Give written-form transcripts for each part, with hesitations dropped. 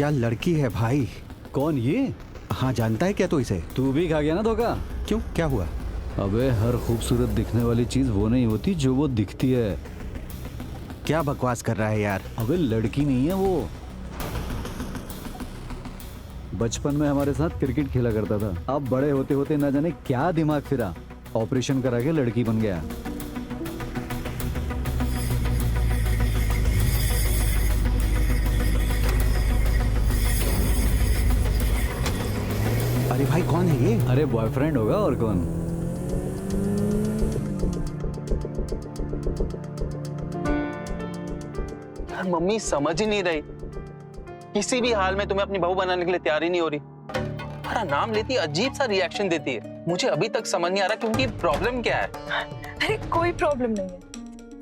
क्या लड़की है भाई। कौन ये? हाँ जानता है क्या तू इसे? तू भी खा गया ना धोखा? क्यों, क्या हुआ? अबे हर खूबसूरत दिखने वाली चीज वो नहीं होती जो वो दिखती है। क्या बकवास कर रहा है यार? अबे लड़की नहीं है वो। बचपन में हमारे साथ क्रिकेट खेला करता था, अब बड़े होते होते ना जाने क्या दिमाग फिरा, ऑपरेशन करा के लड़की बन गया। अरे भाई कौन है ये? अरे बॉयफ्रेंड होगा और कौन। यार मम्मी समझ ही नहीं रही, किसी भी हाल में तुम्हें अपनी बहू बनाने के लिए तैयार ही नहीं हो रही। तुम्हारा नाम लेती है अजीब सा रिएक्शन देती है। मुझे अभी तक समझ नहीं आ रहा कि उनकी प्रॉब्लम क्या है। अरे कोई प्रॉब्लम नहीं है,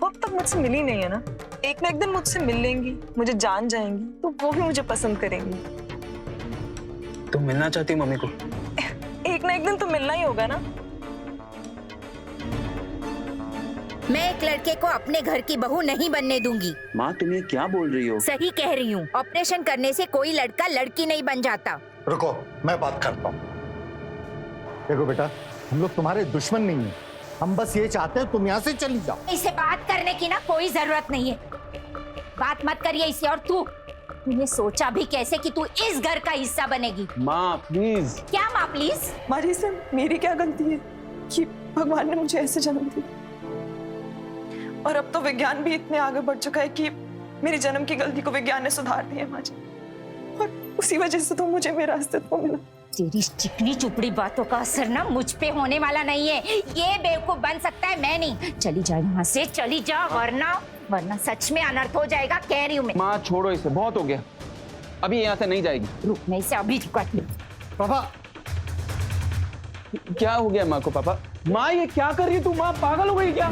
वो अब तक मुझसे मिली नहीं है ना। एक ना एक दिन मुझसे मिल लेंगी, मुझे जान जाएंगी, तो वो भी मुझे पसंद करेंगी। तुम मिलना चाहती हो मम्मी को? एक ना एक दिन तो मिलना ही होगा ना। मैं एक लड़के को अपने घर की बहू नहीं बनने दूंगी। माँ तुम ये क्या बोल रही हो? सही कह रही हूँ, ऑपरेशन करने से कोई लड़का लड़की नहीं बन जाता। रुको, मैं बात करता हूँ। देखो बेटा, हम लोग तुम्हारे दुश्मन नहीं हैं, हम बस ये चाहते हैं तुम यहाँ से चली जाओ। इसे बात करने की ना कोई जरूरत नहीं है, बात मत करिए इसे। और तूने सोचा भी कैसे कि तू इस घर का हिस्सा बनेगी? माँ प्लीज। क्या माँ प्लीज? मारी से मेरी क्या गलती है कि भगवान ने मुझे ऐसे जन्म दिया? और अब तो विज्ञान भी इतने आगे बढ़ चुका है कि मेरी जन्म की गलती को विज्ञान ने सुधार दिया है माँ जी, और उसी वजह से तो मुझे मेरा अस्तित्व मिला। तेरी चिकनी चुपड़ी बातों का असर ना मुझ पे होने वाला नहीं है। ये बेवकूफ बन सकता है, मैं नहीं। चली जा यहाँ से, चली जा, वरना सच में अनर्थ हो जाएगा, कह रही हूँ मैं। माँ छोड़ो इसे, बहुत हो गया, अभी यहाँ से नहीं जाएगी। रुक, मैं इसे अभी काट लूं। पापा क्या हो गया माँ को? पापा माँ ये क्या कर रही है तू? माँ पागल हो गई क्या?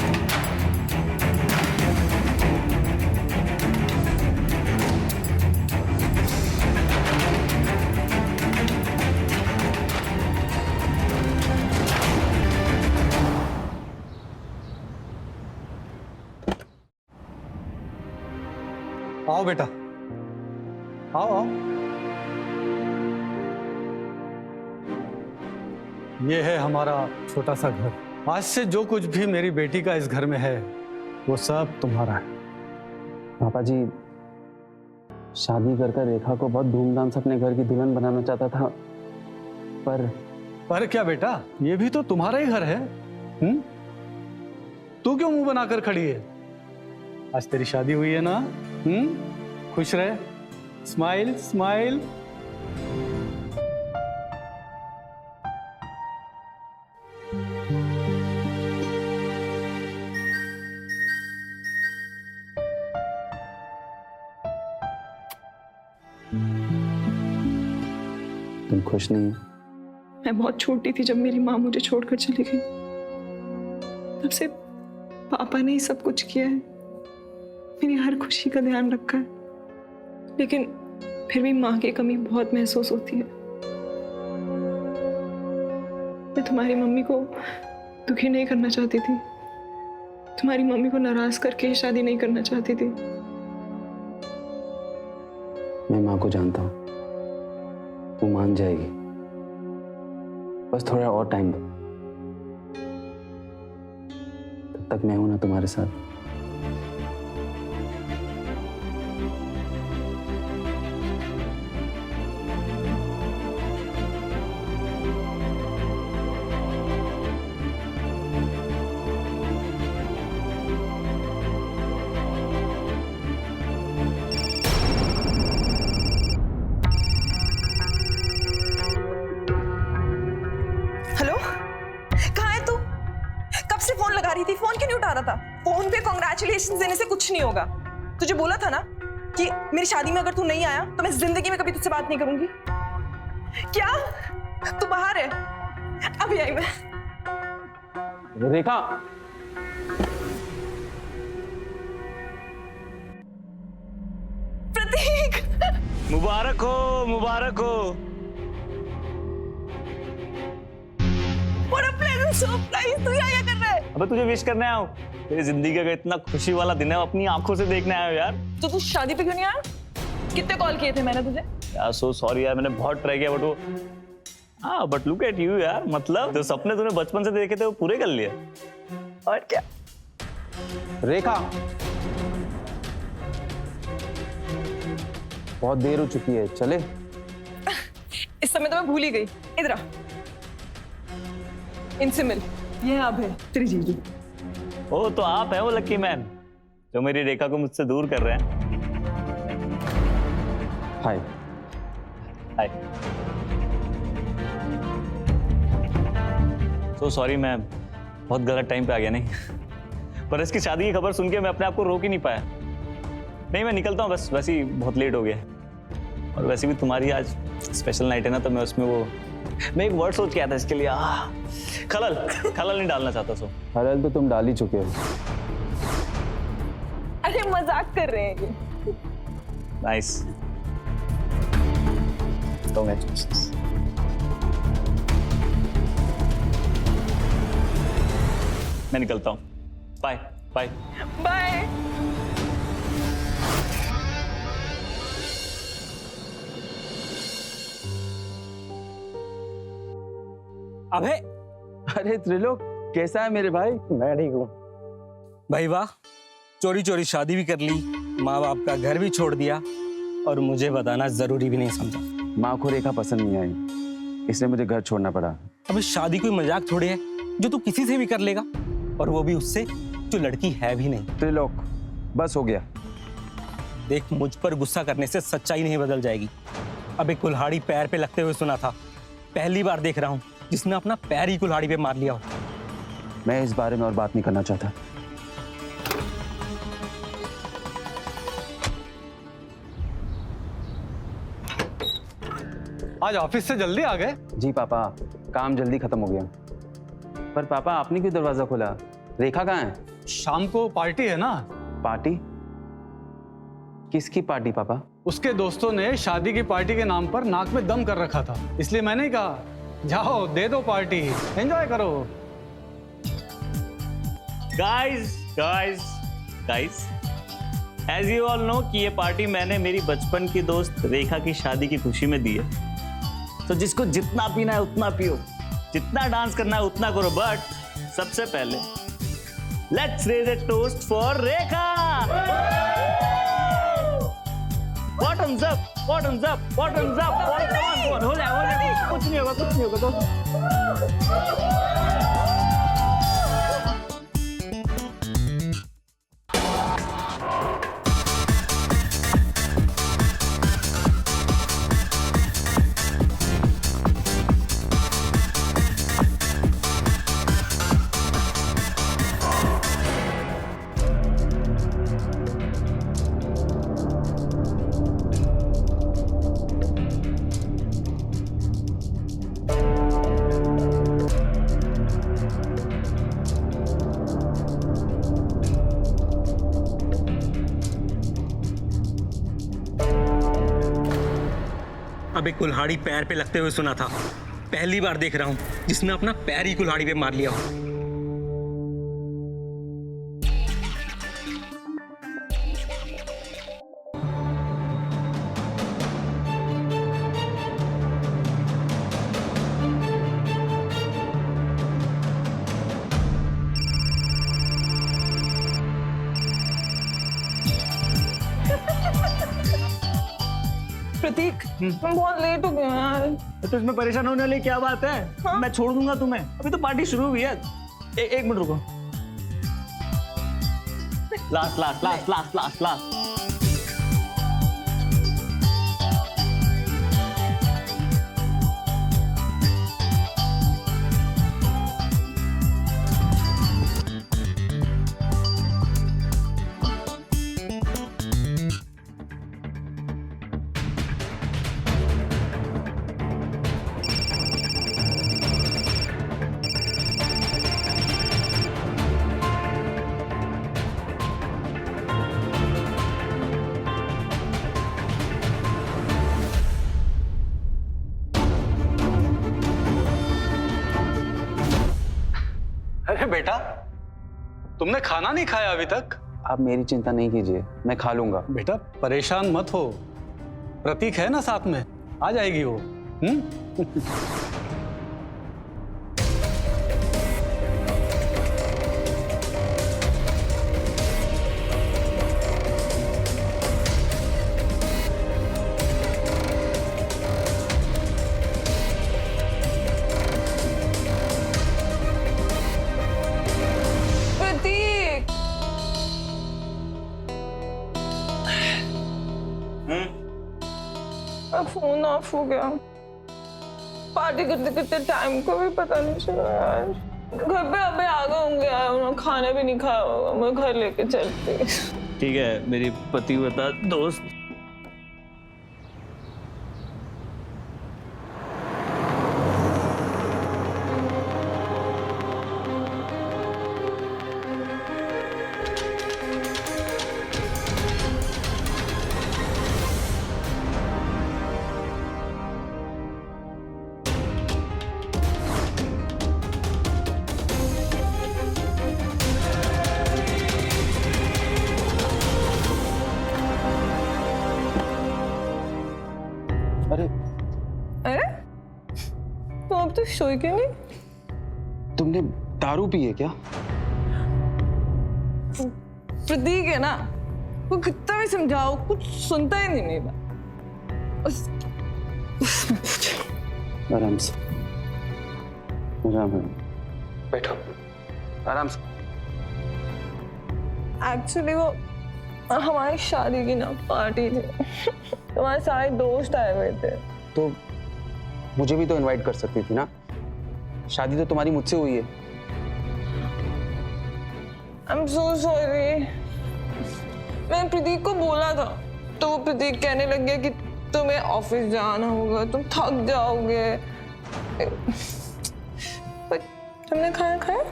आओ बेटा, आओ आओ। ये है हमारा छोटा सा घर। आज से जो कुछ भी मेरी बेटी का इस घर में है वो सब तुम्हारा है। पापा जी, शादी कर रेखा को बहुत धूमधाम से अपने घर की दुल्हन बनाना चाहता था, पर क्या बेटा, ये भी तो तुम्हारा ही घर है। तू क्यों मुंह बनाकर खड़ी है? आज तेरी शादी हुई है ना। खुश रहे, स्माइल स्माइल। तुम खुश नहीं? मैं बहुत छोटी थी जब मेरी माँ मुझे छोड़कर चली गई, तब से पापा ने ही सब कुछ किया है, मेरी हर खुशी का ध्यान रखा है, लेकिन फिर भी माँ की कमी बहुत महसूस होती है। मैं तुम्हारी मम्मी को दुखी नहीं करना चाहती थी, तुम्हारी मम्मी को नाराज करके ही शादी नहीं करना चाहती थी। मैं माँ को जानता हूँ, वो मान जाएगी, बस थोड़ा और टाइम दो, तब तक मैं हूं ना तुम्हारे साथ। फोन क्यों नहीं उठा रहा था? फोन पे कांग्रेचुलेशन देने से कुछ नहीं होगा। तुझे बोला था ना कि मेरी शादी में अगर तू नहीं आया तो मैं जिंदगी में कभी तुझसे बात नहीं करूंगी। क्या तू बाहर है? अभी आई मैं। रेखा, प्रतीक, मुबारक हो, मुबारक हो। What a pleasant surprise! तू यहाँ क्या कर रहा है? अबे तुझे विश करने आया हूँ, तेरी जिंदगी का इतना खुशी वाला दिन है, अपनी आंखों से देखने आया हूँ यार। तो तू शादी पे क्यों नहीं आया? कितने कॉल किए थे मैंने तुझे? यार सो सॉरी यार, मैंने बहुत ट्राई किया बट वो हाँ बट लुक एट यू यार, मतलब जो सपने तूने बचपन से देखे थे वो पूरे कर लिए। और क्या रेखा, बहुत देर हो चुकी है, चले। इस समय तो मैं भूल ही गई। इधर आ, इनसे मिल। ये अब है तेरी जीजू। ओ तो आप हैं वो लकी मैन जो मेरी रेखा को मुझसे दूर कर रहे हैं। हाय। हाय। सो सॉरी, मैं बहुत गलत टाइम पे आ गया नहीं पर इसकी शादी की खबर सुन के मैं अपने आप को रोक ही नहीं पाया। नहीं मैं निकलता हूँ, बस वैसे ही बहुत लेट हो गया और वैसे भी तुम्हारी आज स्पेशल नाइट है ना, तो मैं उसमें वो मैं एक वर्ड सोच के आया था इसके लिए खलल खलल नहीं डालना चाहता। सो हलल तो तुम डाल ही चुके हो। अरे मजाक कर रहे हैं ये। नाइस। मैं निकलता हूँ, बाय बाय बाय। अबे अरे त्रिलोक, कैसा है मेरे भाई? मैं ठीक हूँ भाई। वाह, चोरी चोरी शादी भी कर ली, माँ बाप का घर भी छोड़ दिया और मुझे बताना जरूरी भी नहीं समझा। माँ को रेखा पसंद नहीं आई, इसलिए मुझे घर छोड़ना पड़ा। अबे शादी कोई मजाक थोड़ी है जो तू किसी से भी कर लेगा, और वो भी उससे जो लड़की है भी नहीं। त्रिलोक, बस हो गया। देख, मुझ पर गुस्सा करने से सच्चाई नहीं बदल जाएगी। अबे कुल्हाड़ी पैर पे लगते हुए सुना था, पहली बार देख रहा हूँ जिसने अपना पैर ही कुल्हाड़ी पे मार लिया हो। मैं इस बारे में और बात नहीं करना चाहता। आज ऑफिस से जल्दी आ गए? जी पापा, काम जल्दी खत्म हो गया। पर पापा आपने क्यों दरवाजा खोला? रेखा कहाँ है? शाम को पार्टी है ना। पार्टी? किसकी पार्टी पापा? उसके दोस्तों ने शादी की पार्टी के नाम पर नाक में दम कर रखा था, इसलिए मैंने ही कहा जाओ दे दो पार्टी, एंजॉय करो। Guys guys guys, as you all know कि ये पार्टी मैंने मेरी बचपन की दोस्त रेखा की शादी की खुशी में दी है। तो जिसको जितना पीना है उतना पियो, जितना डांस करना है उतना करो, बट सबसे पहले let's raise a toast for Rekha. Bottoms up, bottoms up, bottoms up, bottoms up. हो जाए, कुछ नहीं होगा, कुछ नहीं होगा। तो अबे कुल्हाड़ी पैर पे लगते हुए सुना था, पहली बार देख रहा हूँ जिसने अपना पैर ही कुल्हाड़ी पे मार लिया हो। प्रतीक, मैं बहुत लेट हो गया यार। तो इसमें परेशान होने वाली क्या बात है? हाँ? मैं छोड़ दूंगा तुम्हें, अभी तो पार्टी शुरू हुई है। एक मिनट रुको। Last last last last last last. अरे बेटा, तुमने खाना नहीं खाया अभी तक? आप मेरी चिंता नहीं कीजिए, मैं खा लूंगा। बेटा परेशान मत हो, प्रतीक है ना साथ में। आ जाएगी वो। प्रतीक, अब फोन ऑफ हो गया। पार्टी करते करते टाइम को भी पता नहीं चला यार। घर पे अबे आ गए होंगे यार, उन्होंने खाना भी नहीं खाया होगा। मैं घर लेके चलती। ठीक है मेरी पतिव्रता दोस्त। अरे अरे तो अब तो सोई क्यों नहीं? तुमने दारू पी है क्या? प्रतीक है ना, वो कितना भी समझाओ कुछ सुनता ही नहीं मेरा। आराम से, आराम से बैठो, आराम से। एक्चुअली वो हमारी शादी की ना पार्टी थी। तुम्हारे सारे दोस्त आए हुए थे। तो मुझे भी तो इनवाइट कर सकती थी ना, शादी तो तुम्हारी मुझसे हुई है। I'm so sorry। मैंने प्रतीक को बोला था, तो वो प्रतीक कहने लग गया कि तुम्हें ऑफिस जाना होगा, तुम थक जाओगे। पर तुमने खाना खाया?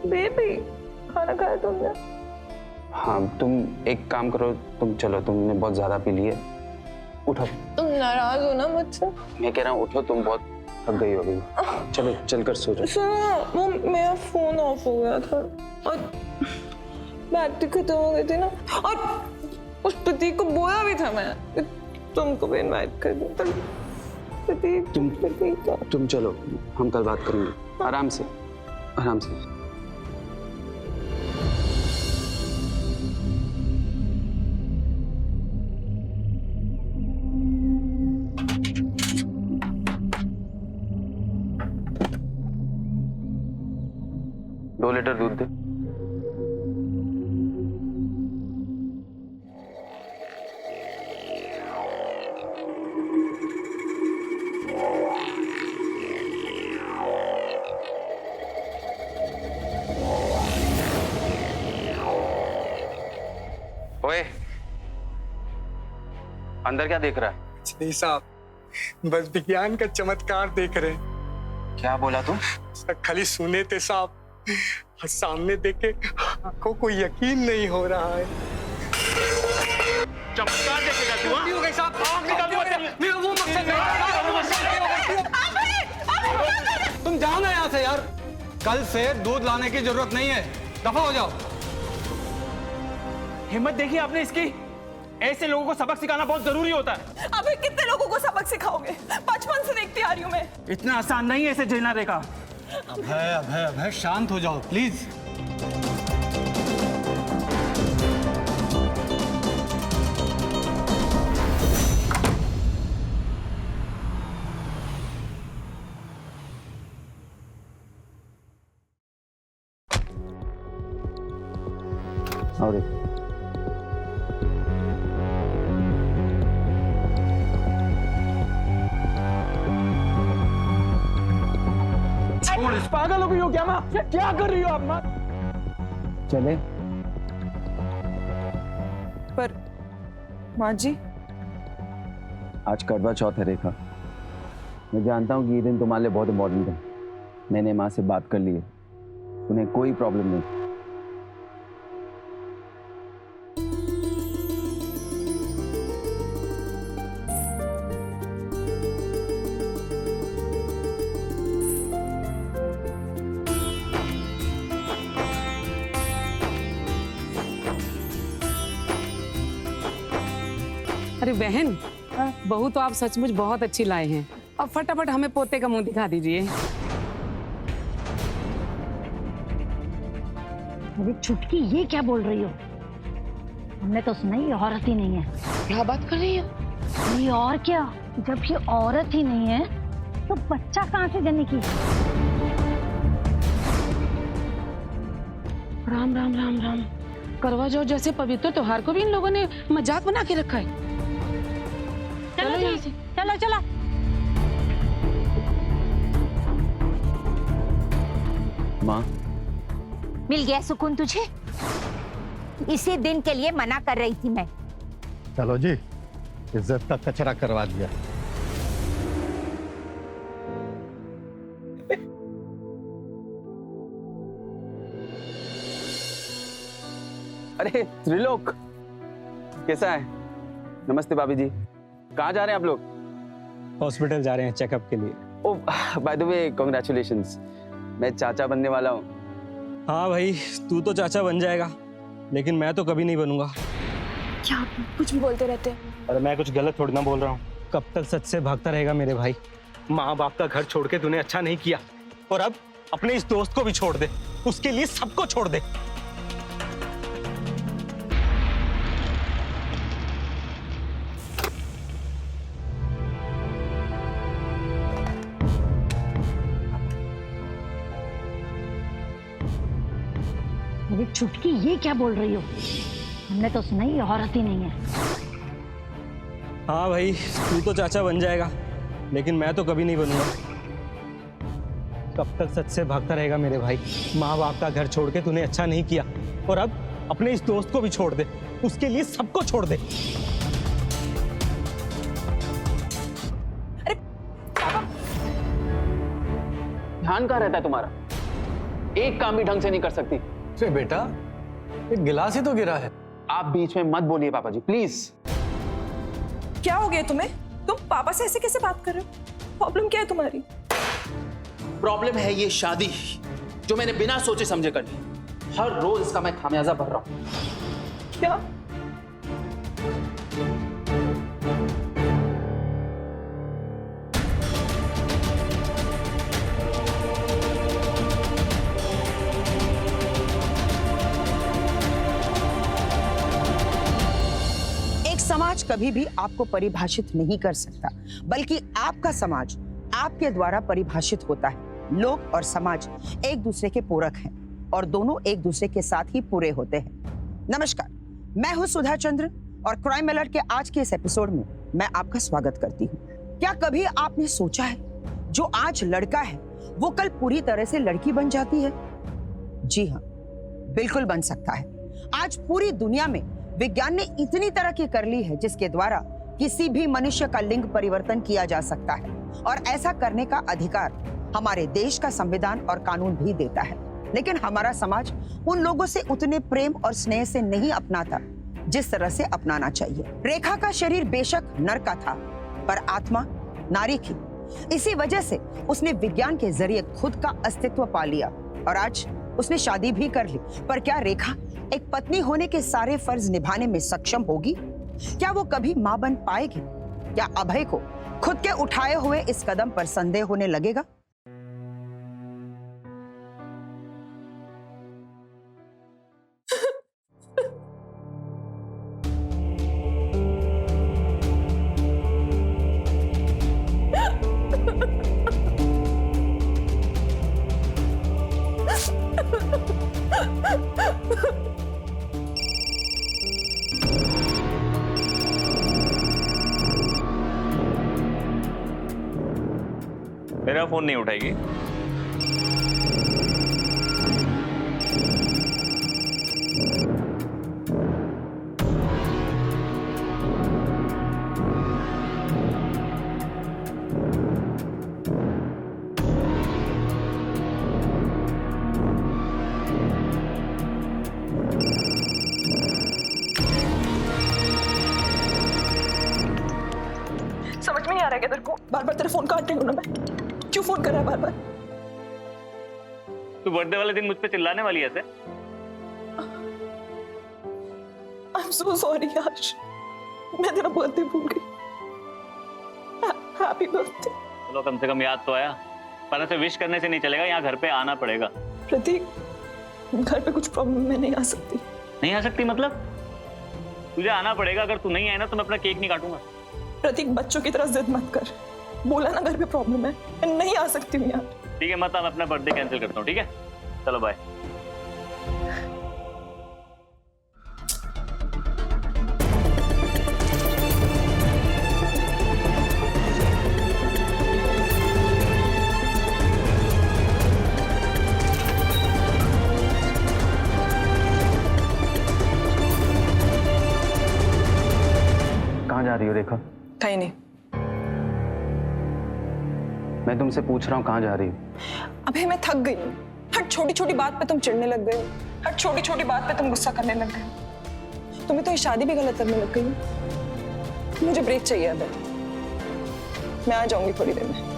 बेबी खाना खाया तुमने? हाँ, तुम एक काम करो, तुम चलो, तुमने बहुत ज्यादा पी ली है, उठो। तुम नाराज हो ना मुझसे? मैं कह रहा हूँ उठो, तुम बहुत थक गई हो अभी। चलो चलकर सो जाओ। सुनो, वो मेरा फोन ऑफ हो गया था और बैटरी खत्म हो गई थी ना, और उस प्रतीक को बोला भी था मैं कि तुमको भी इनवाइट कर दूं। प्रतीक तुम चलो, हम कल बात करेंगे। आराम से, आराम से। दो लीटर दूध दे। ओए, अंदर क्या देख रहा है? नहीं साहब, बस विज्ञान का चमत्कार देख रहे हैं। क्या बोला तू? खाली सुने थे साहब, सामने देखे आंखों को यकीन नहीं हो रहा है। चमत्कार देखेगा तू? हो गई साहब, आंख निकाल दो। मेरा वो मकसद नहीं। तुम जाओ ना यहाँ से यार, कल से दूध लाने की जरूरत नहीं है, दफा हो जाओ। हिम्मत देखी आपने इसकी? ऐसे लोगों को सबक सिखाना बहुत जरूरी होता है। अबे कितने लोगों को सबक सिखाओगे? बचपन से देखती आ रही हूँ मैं। इतना आसान नहीं है इसे झेलना रेखा। अभय शांत हो जाओ प्लीज। और पागल हो गई हो क्या माँ? क्या कर रही हो आप माँ? चले। पर माँ जी, आज करवा चौथ है रेखा। मैं जानता हूँ कि ये दिन तुम्हारे लिए बहुत इम्पोर्टेंट है। मैंने माँ से बात कर ली है, उन्हें कोई प्रॉब्लम नहीं। अरे बहन, बहू तो आप सचमुच बहुत अच्छी लाए हैं। अब फटाफट हमें पोते का मुंह दिखा दीजिए। अरे छुटकी, ये क्या बोल रही हो? हमने तो सुना ये औरत ही नहीं है। क्या बात कर रही हो? ये और क्या, जब ये औरत ही नहीं है तो बच्चा कहाँ से जन्ने की? राम राम राम राम। करवा चौथ जैसे पवित्र त्योहार को भी इन लोगों ने मजाक बना के रखा है। चलो यहाँ से, चलो चलो। माँ, मिल गया सुकून तुझे? इसी दिन के लिए मना कर रही थी मैं। चलो जी, इज्जत का कचरा करवा दिया। अरे त्रिलोक, कैसा है? नमस्ते भाभी जी। कहाँ जा रहे हैं आप लोग? हॉस्पिटल जा रहे हैं चेकअप के लिए। ओह, बाय द वे कांग्रेचुलेशंस, मैं चाचा बनने वाला हूँ। हाँ भाई, तू तो चाचा बन जाएगा, लेकिन मैं तो कभी नहीं बनूंगा। क्या आप कुछ भी बोलते रहते हैं? अरे मैं कुछ गलत थोड़ी ना बोल रहा हूँ। कब तक सच से भागता रहेगा मेरे भाई? माँ बाप का घर छोड़ के तूने अच्छा नहीं किया, और अब अपने इस दोस्त को भी छोड़ दे, उसके लिए सबको छोड़ दे। अरे छुटकी, ये क्या बोल रही हो? हमने तो सुना ये औरत ही नहीं है। हाँ भाई, तू तो चाचा बन जाएगा, लेकिन मैं तो कभी नहीं बनूंगा। कब तक सच से भागता रहेगा मेरे भाई? माँ बाप का घर छोड़ के तूने अच्छा नहीं किया, और अब अपने इस दोस्त को भी छोड़ दे, उसके लिए सबको छोड़ दे। ध्यान कहाँ रहता है तुम्हारा? एक काम भी ढंग से नहीं कर सकती। अरे बेटा, एक गिलास ही तो गिरा है। आप बीच में मत बोलिए पापा जी, प्लीज। क्या हो गया तुम्हें? तुम पापा से ऐसे कैसे बात कर रहे हो? प्रॉब्लम क्या है तुम्हारी? प्रॉब्लम है ये शादी, जो मैंने बिना सोचे समझे कर ली। हर रोज इसका मैं खामियाजा भर रहा हूं। क्या? समाज कभी भी आपको परिभाषित नहीं कर सकता, बल्कि आपका समाज आपके द्वारा परिभाषित होता है। लोग और समाज एक दूसरे के पूरक हैं और दोनों एक दूसरे के साथ ही पूरे होते हैं। नमस्कार, मैं हूं सुधा चंद्र और क्राइम अलर्ट के आज के इस एपिसोड में मैं आपका स्वागत करती हूं। क्या कभी आपने सोचा है, जो आज लड़का है वो कल पूरी तरह से लड़की बन जाती है? जी हाँ, बिल्कुल बन सकता है। आज पूरी दुनिया में विज्ञान ने इतनी तरक्की कर ली है जिसके द्वारा किसी भी मनुष्य का लिंग परिवर्तन किया जा सकता है, और ऐसा करने का अधिकार हमारे देश का संविधान और कानून भी देता है। लेकिन हमारा समाज उन लोगों से उतने प्रेम और स्नेह से नहीं अपनाता जिस तरह से अपनाना चाहिए। रेखा का शरीर बेशक नर का था, पर आत्मा नारी की। इसी वजह से उसने विज्ञान के जरिए खुद का अस्तित्व पा लिया और आज उसने शादी भी कर ली। पर क्या रेखा एक पत्नी होने के सारे फर्ज निभाने में सक्षम होगी? क्या वो कभी मां बन पाएगी? क्या अभय को खुद के उठाए हुए इस कदम पर संदेह होने लगेगा? मेरा फोन नहीं उठाएगी। समझ में नहीं आ रहा है क्या तेरे को? बार बार तेरे फोन काट रही हूं ना मैं। क्यों फोन कर रहा है बार बार? तू बर्थडे वाले दिन मुझ पे चिल्लाने वाली है ऐसे? I'm so sorry यार, मैं तेरा बर्थडे भूल गई। Happy birthday. चलो कम से कम याद तो आया, पर ऐसे विश करने से नहीं चलेगा, यहाँ घर पे आना पड़ेगा। प्रतीक, घर पे कुछ प्रॉब्लम, मैं नहीं आ सकती। नहीं आ सकती मतलब? तुझे आना पड़ेगा, अगर तू नहीं आए ना तो मैं अपना केक नहीं काटूंगा। प्रतीक, बच्चों की तरह जिद मत कर, बोला ना घर पे प्रॉब्लम है, मैं नहीं आ सकती हूँ यार। ठीक है, मत, मैं अपना बर्थडे कैंसिल करता हूँ, ठीक है? चलो बाय। कहाँ जा रही हो रेखा? कहीं नहीं। मैं तुमसे पूछ रहा हूँ कहाँ जा रही हो? अबे मैं थक गई हूँ। हर छोटी छोटी बात पे तुम चिढ़ने लग गए हो, हर छोटी छोटी बात पे तुम गुस्सा करने लग गए हो। तुम्हें तो ये शादी भी गलत लगने लग गई है। मुझे ब्रेक चाहिए अबे, मैं आ जाऊंगी थोड़ी देर में।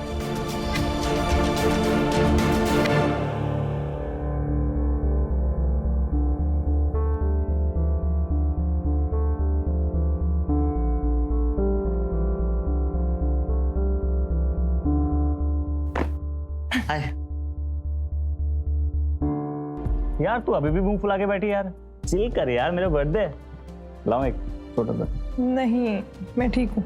यार तू अभी भी मुंह फुला के बैठी यार, चिल कर यार, मेरा बर्थडे। लाओ एक छोटा सा। नहीं, मैं ठीक हूँ।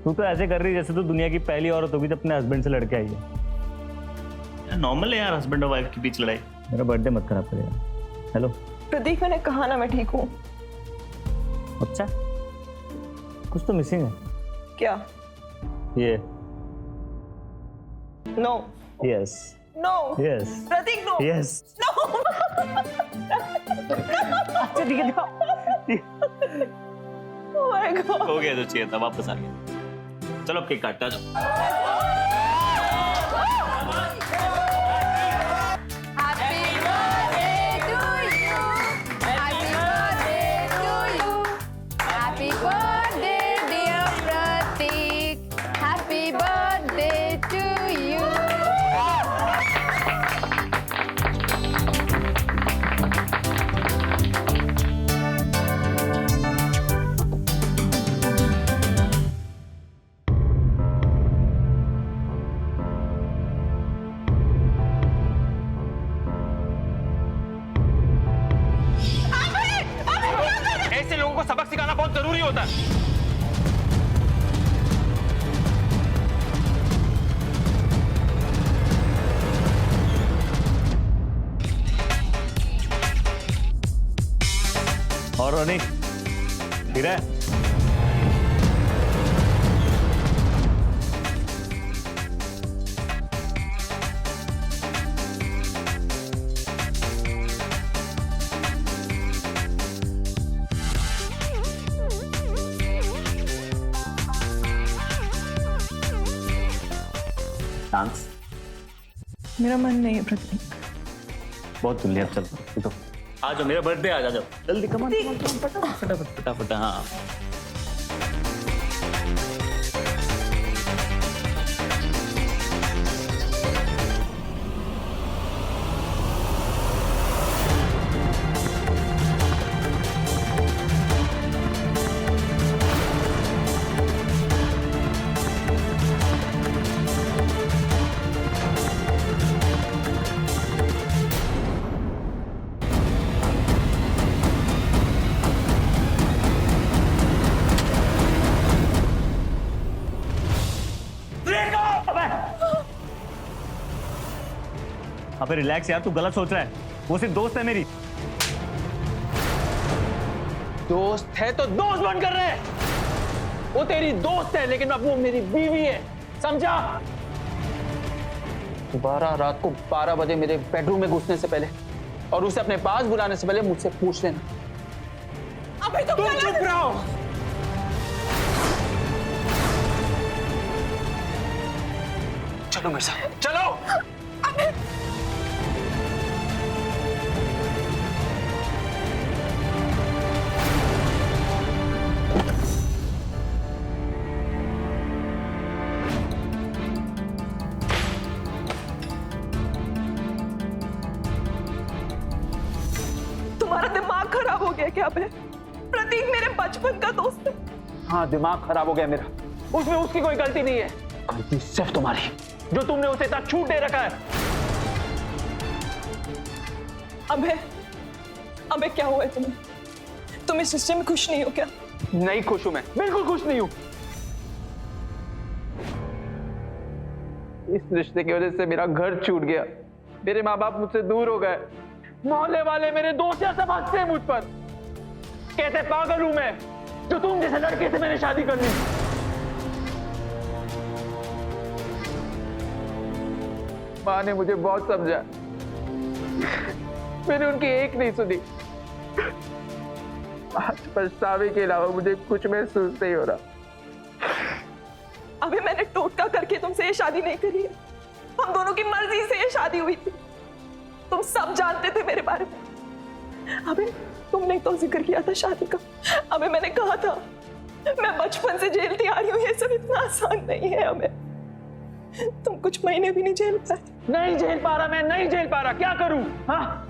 तू तो ऐसे कर रही जैसे तू दुनिया की पहली औरत होगी तो अपने हस्बैंड से लड़के आई है। नॉर्मल है यार हस्बैंड और वाइफ के बीच लड़ाई। मेरा बर्थडे मत खराब करेगा। हेलो प्रतीक, मैंने कहा ना मैं ठीक हूँ। अच्छा, कुछ तो मिसिंग है। क्या? ये no. Yes no. Yes Prateek, no. Yes no. अच्छा ठीक है, दिखाओ। Oh my God. हो गया जो चाहिए था, वापस आ गया। चलो अब केक काटते हैं, आ जाओ। ऐसे लोगों को सबक सिखाना बहुत जरूरी होता है। और रोनी फिर है? डांस? मेरा मन नहीं है प्रतीक। बहुत जल्दी, अब चल तो आ जाओ, मेरा बर्थडे आ जाओ जल्दी, कमान फटाफट फटाफट। हाँ अबे रिलैक्स यार, तू गलत सोच रहा है। वो सिर्फ दोस्त है मेरी। दोस्त है तो दोस्त बन कर रहे। वो तेरी दोस्त है लेकिन अब वो मेरी बीवी है, समझा? दोबारा रात को 12 बजे मेरे बेडरूम में घुसने से पहले और उसे अपने पास बुलाने से पहले मुझसे पूछ लेना। अबे तुम चुप रहो। चलो मेरे साथ, चलो। अबे तुम्हारा दिमाग खराब हो गया क्या बे? प्रतीक मेरे बचपन का दोस्त है। हाँ, दिमाग खराब हो गया मेरा। उसमें उसकी कोई गलती नहीं है, गलती सिर्फ तुम्हारी, जो तुमने उसे इतना छूट दे रखा है। अबे क्या हुआ है तुम्हें? तुम इस रिश्ते में खुश नहीं हो क्या? नहीं खुश हूं मैं, बिल्कुल खुश नहीं हूं। इस रिश्ते की वजह से मेरा घर छूट गया, मेरे माँ बाप मुझसे दूर हो गए, मोहल्ले वाले मेरे दोस्त या सब हंसते हैं मुझ पर, कहते पागल हूं मैं, जो तुम जैसे लड़के से मैंने शादी कर ली। माँ ने मुझे बहुत समझा, मैंने उनकी एक नहीं सुनी। आज पछतावे के अलावा मुझे कुछ महसूस नहीं हो रहा। अबे मैंने टोटका करके तुमसे ये शादी नहीं करी है, हम दोनों की मर्जी से ये शादी हुई थी। तुम सब जानते थे मेरे बारे में। अबे तुमने तो जिक्र किया था शादी का। अबे मैंने कहा था मैं बचपन से झेलती आ रही हूँ, ये सब इतना आसान नहीं है। अबे तुम कुछ महीने भी नहीं झेल पाए। नहीं झेल पा रहा मैं, नहीं झेल पा रहा, क्या करूं? हाँ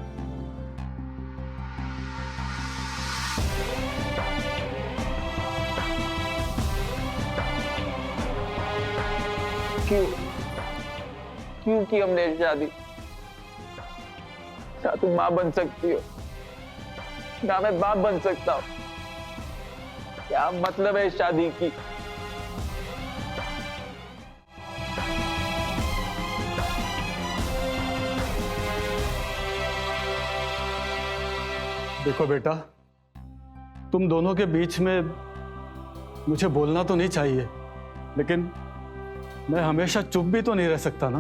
क्यों की हमने शादी? ना तुम मां बन सकती हो, ना मैं बाप बन सकता हूं। क्या मतलब है इस शादी की? देखो बेटा, तुम दोनों के बीच में मुझे बोलना तो नहीं चाहिए, लेकिन मैं हमेशा चुप भी तो नहीं रह सकता ना।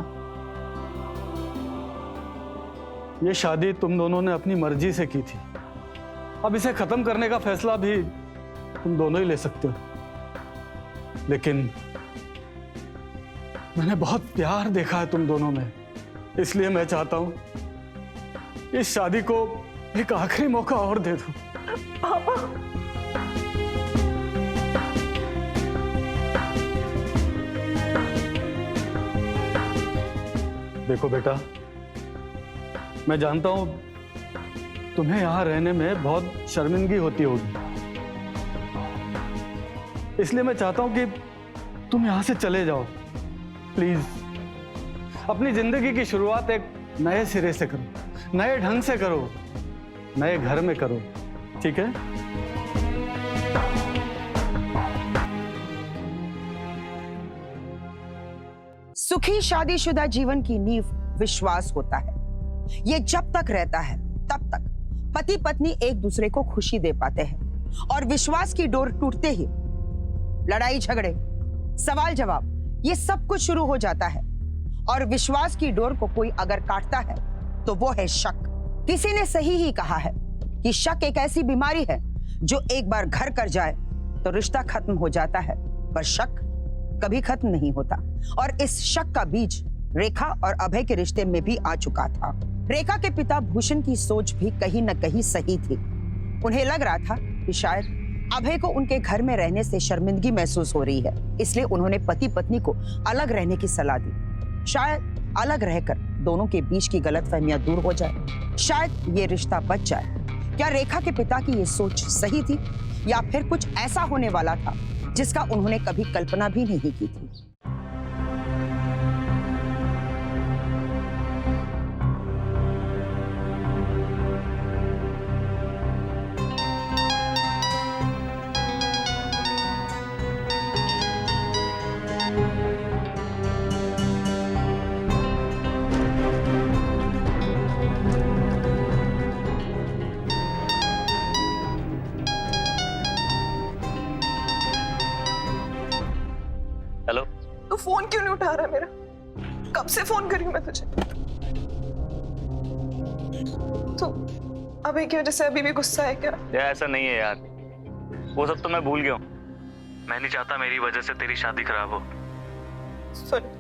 ये शादी तुम दोनों ने अपनी मर्जी से की थी, अब इसे खत्म करने का फैसला भी तुम दोनों ही ले सकते हो। लेकिन मैंने बहुत प्यार देखा है तुम दोनों में, इसलिए मैं चाहता हूं इस शादी को एक आखिरी मौका और दे दूं। पापा देखो बेटा, मैं जानता हूं तुम्हें यहां रहने में बहुत शर्मिंदगी होती होगी, इसलिए मैं चाहता हूं कि तुम यहां से चले जाओ प्लीज। अपनी जिंदगी की शुरुआत एक नए सिरे से करो, नए ढंग से करो, नए घर में करो, ठीक है? सुखी शादीशुदा जीवन की नींव विश्वास होता है। ये जब तक रहता है तब तक पति पत्नी एक दूसरे को खुशी दे पाते हैं, और विश्वास की डोर टूटते ही लड़ाई झगड़े, सवाल जवाब, ये सब कुछ शुरू हो जाता है। और विश्वास की डोर को कोई अगर काटता है तो वो है शक। किसी ने सही ही कहा है कि शक एक ऐसी बीमारी है जो एक बार घर कर जाए तो रिश्ता खत्म हो जाता है, पर शक कभी खत्म नहीं होता। और इस शक का बीज रेखा और अभय के रिश्ते में भी आ चुका था। रेखा के पिता भूषण की सोच भी कहीं न कहीं सही थी। उन्हें लग रहा था कि शायद अभय को उनके घर में रहने से शर्मिंदगी महसूस हो रही है, इसलिए उन्होंने पति पत्नी को अलग रहने की सलाह दी। शायद अलग रहकर दोनों के बीच की गलतफहमियां दूर हो जाए, शायद ये रिश्ता बच जाए। क्या रेखा के पिता की ये सोच सही थी, या फिर कुछ ऐसा होने वाला था जिसका उन्होंने कभी कल्पना भी नहीं की थी? हेलो, तू फोन क्यों नहीं उठा रहा मेरा? कब से फोन कर रही हूं मैं तुझे? तो अबे की वजह से अभी भी गुस्सा है क्या? यार ऐसा नहीं है यार, वो सब तो मैं भूल गया हूँ। मैं नहीं चाहता मेरी वजह से तेरी शादी खराब हो। सुन,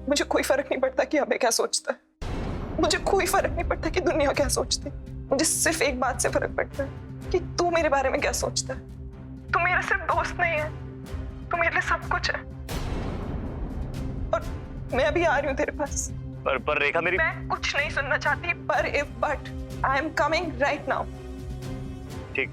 मुझे कोई फर्क नहीं पड़ता कि अबे क्या सोचता है, मुझे कोई फर्क नहीं पड़ता कि दुनिया क्या सोचती। मुझे सिर्फ एक बात से फर्क पड़ता है कि तू मेरे बारे में क्या सोचता है। तू मेरा सिर्फ दोस्त नहीं है, तू मेरे लिए सब कुछ है। और मैं अभी आ रही हूँ तेरे पास। पर रेखा मेरी... मैं कुछ नहीं सुनना चाहती, पर if but I am coming right now. ठीक।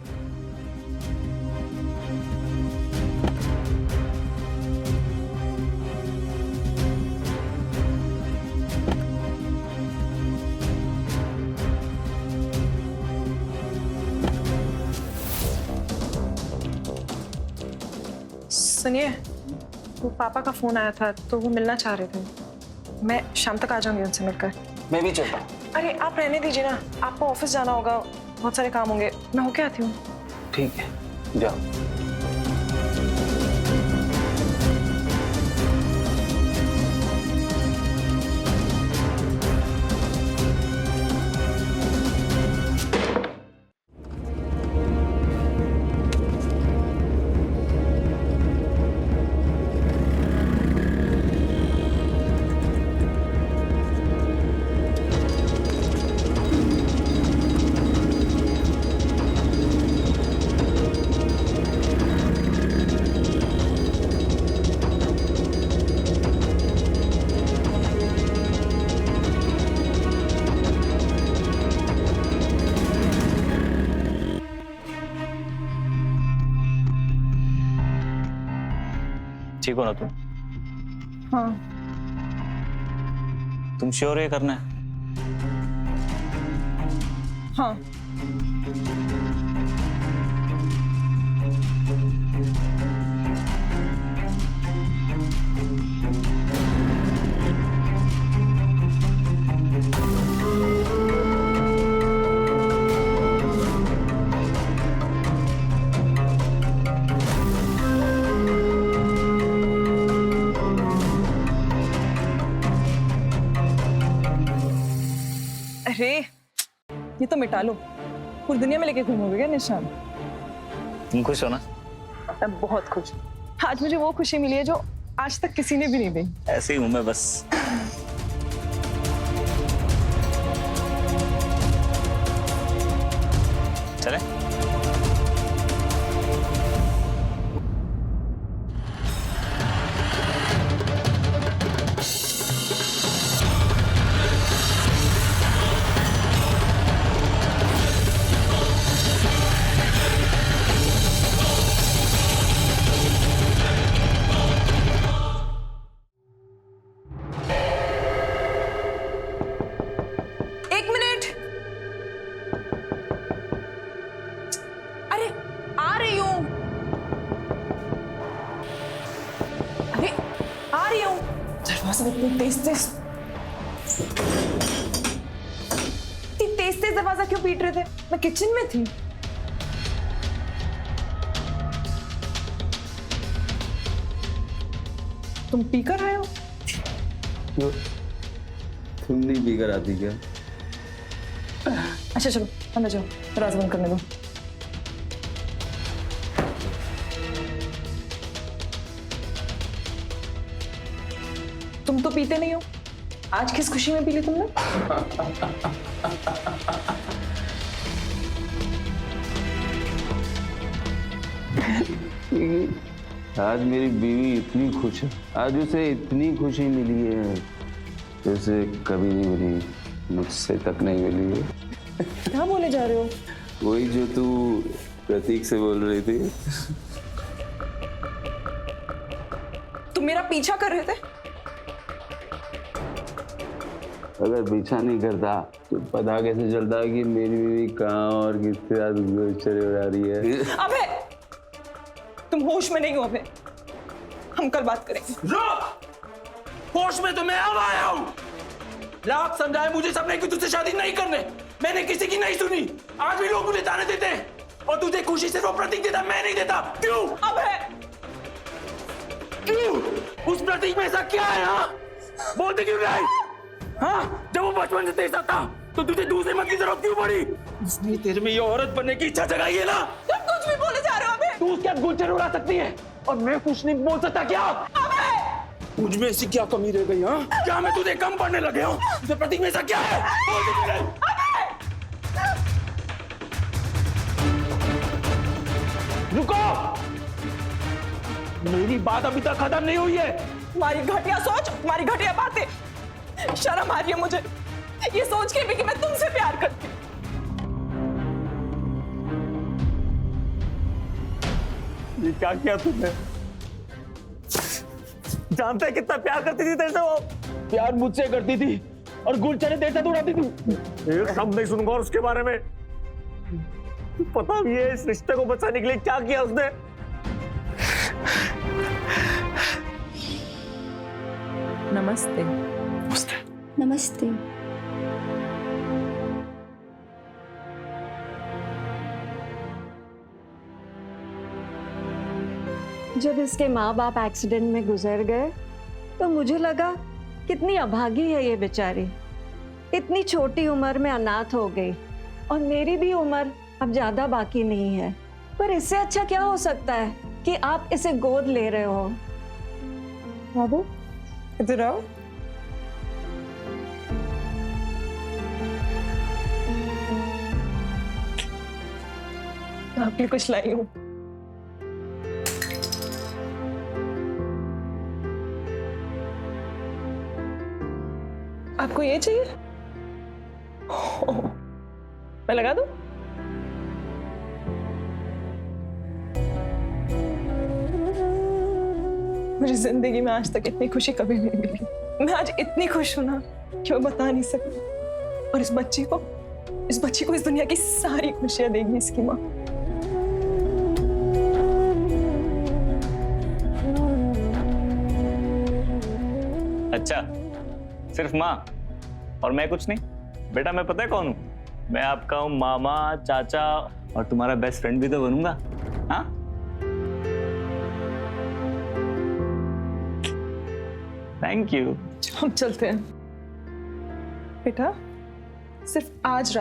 सुनिए, वो पापा का फोन आया था तो वो मिलना चाह रहे थे। मैं शाम तक आ जाऊंगी उनसे मिलकर। मैं भी चलता हूँ। अरे आप रहने दीजिए ना, आपको ऑफिस जाना होगा, बहुत सारे काम होंगे, मैं होके आती हूँ। ठीक है, जाओ। ठीक हो ना तुम? हाँ। तुम श्योर है करना है? हाँ। अरे ये तो मिटा लो, पूरी दुनिया में लेके घूमोगे क्या निशान? तुम खुश हो ना? मैं बहुत खुश। आज मुझे वो खुशी मिली है जो आज तक किसी ने भी नहीं दी। ऐसे ही हूं मैं बस। चले? एक मिनट। अरे आ रही हूं। अरे आ रही हूं। दरवाजा इतनी तेज तेज दरवाजा क्यों पीट रहे थे? मैं किचन में थी। तुम पी कर आए हो? तुम नहीं पी कर आती क्या? अच्छा चलो अंदर जाओ, दरवाजा बंद करने दो। तुम तो पीते नहीं हो, आज किस खुशी में पी ली तुमने? आज मेरी बीवी इतनी खुश है, आज उसे इतनी खुशी मिली है जैसे कभी नहीं मिली, मुझसे तक नहीं मिली है। क्या बोले जा रहे हो? वही जो तू प्रतीक से बोल रही थी। तुम मेरा पीछा कर रहे थे? अगर पीछा नहीं करता तो पता कैसे चलता कि मेरी बीवी कहाँ और किसके साथ चले उड़ा रही है? अबे तुम होश में नहीं हो अबे, हम कल बात करेंगे। होश में तो मैं अब आया हूँ। लाख समझाए मुझे सबने कि तुझसे शादी नहीं करने, मैंने किसी की नहीं सुनी। आज भी लोग मुझे ताने देते हैं और तुझे खुशी से वो प्रतीक देता, मैं नहीं देता। क्यों? अबे क्यों? उस प्रतीक में ऐसा क्या है? हाँ बोलते क्यों नहीं? हाँ जब वो बचपन से तेरे साथ था तो तुझे दूसरे मत की जरूरत क्यों पड़ी? उसने तेरे में ये औरत बनने की इच्छा जगाई है ना। तुम कुछ भी बोले जा रहे हो अबे। तू क्या गुलशन उड़ा सकती है और मैं कुछ नहीं बोल सकता क्या? अबे मुझ में ऐसी क्या कमी रह गई? हाँ क्या मैं तुझे कम पढ़ने लगे हूँ? तुझे प्रतीक में ऐसा क्या है? रुको, मेरी बात अभी तक खत्म नहीं हुई है। तुम्हारी घटिया सोच, तुम्हारी घटिया बातें, शर्म आ रही है मुझे ये सोच के भी कि मैं तुमसे प्यार करती हूँ। ये क्या किया तुमने? जानते कितना प्यार करती थी तेरे से वो? प्यार मुझसे करती थी और गुलशन तेरे साथ उड़ाती थी। एक शब्द नहीं सुनूंगा और उसके बारे में। पता भी है इस रिश्ते को बचाने के लिए क्या किया उसने? नमस्ते। नमस्ते। जब इसके माँ बाप एक्सीडेंट में गुजर गए तो मुझे लगा कितनी अभागी है ये बेचारी, इतनी छोटी उम्र में अनाथ हो गई। और मेरी भी उम्र अब ज्यादा बाकी नहीं है, पर इससे अच्छा क्या हो सकता है कि आप इसे गोद ले रहे हो। बाबू इधर आओ। आपके लिए कुछ लाई हूँ। आपको ये चाहिए? मैं लगा दूं? मुझे जिंदगी में आज तक इतनी खुशी कभी नहीं मिली। मैं आज इतनी खुश हूं ना कि मैं बता नहीं सकती। और इस बच्ची को इस दुनिया की सारी खुशियां देगी इसकी माँ। अच्छा, सिर्फ माँ और मैं कुछ नहीं? बेटा मैं पता है कौन हूँ? मैं आपका हूँ मामा, चाचा और तुम्हारा बेस्ट फ्रेंड भी तो बनूंगा। हाँ? Thank you. हम चलते हैं बेटा। सिर्फ आज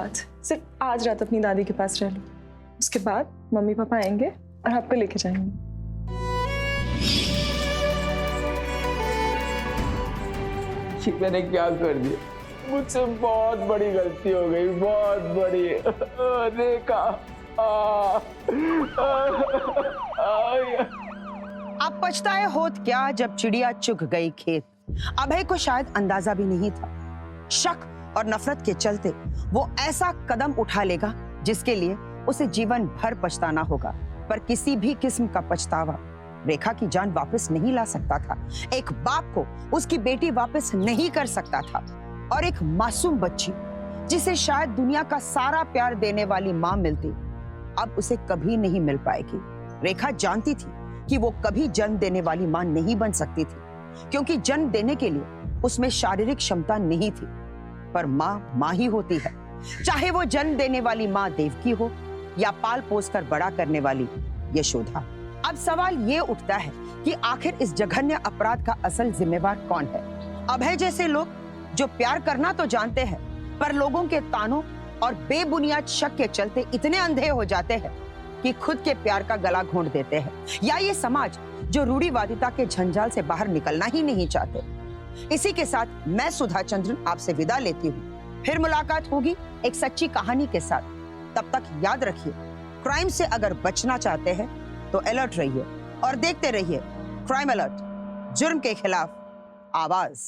रात अपनी दादी के पास रह लो। उसके बाद मम्मी पापा आएंगे और आपको लेके जाएंगे। मैंने क्या कर दिया? मुझसे बहुत बड़ी गलती हो गई, बहुत बड़ी। रेखा अब पछताए होत क्या जब चिड़िया चुग गई खेत। अभय को शायद अंदाजा भी नहीं था, शक और नफरत के चलते वो ऐसा कदम उठा लेगा जिसके लिए उसे जीवन भर पछताना होगा। पर किसी भी किस्म का पछतावा रेखा की जान वापस नहीं ला सकता था। एक बाप को उसकी बेटी वापस नहीं कर सकता था, और एक मासूम बच्ची जिसे शायद दुनिया का सारा प्यार देने वाली माँ मिलती, अब उसे कभी नहीं मिल पाएगी। रेखा जानती थी कि वो कभी जन्म देने वाली माँ नहीं बन सकती थी, क्योंकि जन्म देने के लिए उसमें शारीरिक क्षमता नहीं थी। पर माँ माँ ही होती है, चाहे वो जन्म देने वाली माँ देवकी हो या पाल पोस कर बड़ा करने वाली यशोदा। अब सवाल ये उठता है कि आखिर इस जघन्य अपराध का असल जिम्मेवार कौन है? अभय जैसे लोग जो प्यार करना तो जानते हैं, पर लोगों के तानों और बेबुनियाद शक के चलते इतने अंधे हो जाते हैं कि खुद के प्यार का गला घोंट देते हैं, या ये समाज जो रूढ़िवादिता के झंझाल से बाहर निकलना ही नहीं चाहते। इसी के साथ मैं सुधा चंद्रन आपसे विदा लेती हूँ। फिर मुलाकात होगी एक सच्ची कहानी के साथ। तब तक याद रखिए, क्राइम से अगर बचना चाहते हैं तो अलर्ट रहिए और देखते रहिए क्राइम अलर्ट, जुर्म के खिलाफ आवाज।